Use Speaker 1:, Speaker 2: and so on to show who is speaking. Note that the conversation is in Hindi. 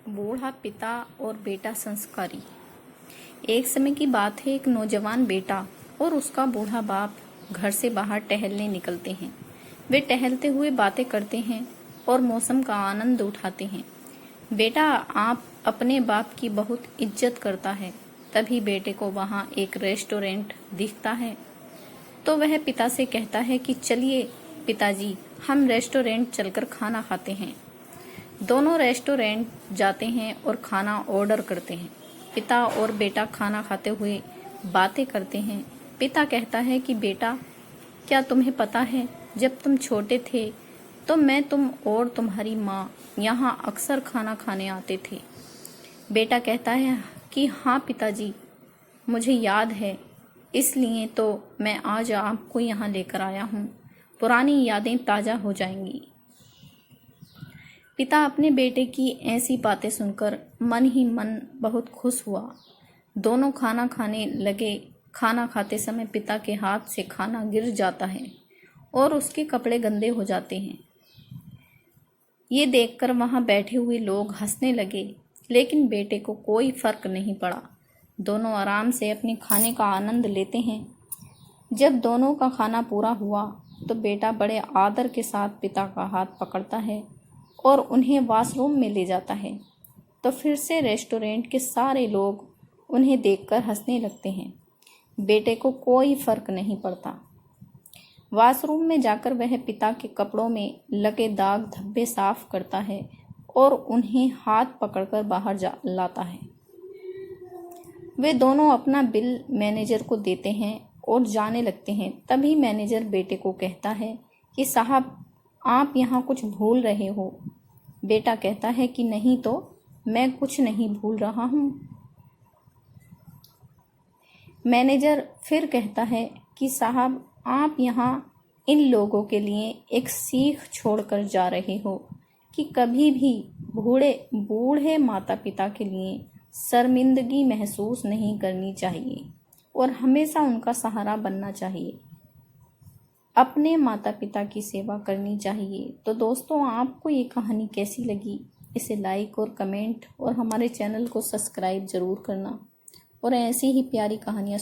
Speaker 1: बूढ़ा पिता और बेटा संस्कारी। एक समय की बात है, एक नौजवान बेटा और उसका बूढ़ा बाप घर से बाहर टहलने निकलते हैं। वे टहलते हुए बातें करते हैं और मौसम का आनंद उठाते हैं। बेटा आप अपने बाप की बहुत इज्जत करता है। तभी बेटे को वहाँ एक रेस्टोरेंट दिखता है, तो वह पिता से कहता है कि चलिए पिताजी, हम रेस्टोरेंट चलकर खाना खाते हैं। दोनों रेस्टोरेंट जाते हैं और खाना ऑर्डर करते हैं। पिता और बेटा खाना खाते हुए बातें करते हैं। पिता कहता है कि बेटा, क्या तुम्हें पता है, जब तुम छोटे थे तो मैं, तुम और तुम्हारी माँ यहाँ अक्सर खाना खाने आते थे। बेटा कहता है कि हाँ पिताजी, मुझे याद है, इसलिए तो मैं आज आपको यहाँ लेकर आया हूँ। पुरानी यादें ताज़ा हो जाएंगी। पिता अपने बेटे की ऐसी बातें सुनकर मन ही मन बहुत खुश हुआ। दोनों खाना खाने लगे। खाना खाते समय पिता के हाथ से खाना गिर जाता है और उसके कपड़े गंदे हो जाते हैं। ये देखकर वहाँ बैठे हुए लोग हंसने लगे, लेकिन बेटे को कोई फर्क नहीं पड़ा। दोनों आराम से अपने खाने का आनंद लेते हैं। जब दोनों का खाना पूरा हुआ तो बेटा बड़े आदर के साथ पिता का हाथ पकड़ता है और उन्हें वॉशरूम में ले जाता है। तो फिर से रेस्टोरेंट के सारे लोग उन्हें देखकर हंसने लगते हैं। बेटे को कोई फर्क नहीं पड़ता। वॉशरूम में जाकर वह पिता के कपड़ों में लगे दाग धब्बे साफ करता है और उन्हें हाथ पकड़कर बाहर लाता है। वे दोनों अपना बिल मैनेजर को देते हैं और जाने लगते हैं। तभी मैनेजर बेटे को कहता है कि साहब, आप यहाँ कुछ भूल रहे हो। बेटा कहता है कि नहीं तो, मैं कुछ नहीं भूल रहा हूँ। मैनेजर फिर कहता है कि साहब, आप यहाँ इन लोगों के लिए एक सीख छोड़कर जा रहे हो कि कभी भी बूढ़े माता पिता के लिए शर्मिंदगी महसूस नहीं करनी चाहिए और हमेशा उनका सहारा बनना चाहिए। अपने माता पिता की सेवा करनी चाहिए। तो दोस्तों, आपको ये कहानी कैसी लगी? इसे लाइक और कमेंट और हमारे चैनल को सब्सक्राइब ज़रूर करना और ऐसी ही प्यारी कहानियाँ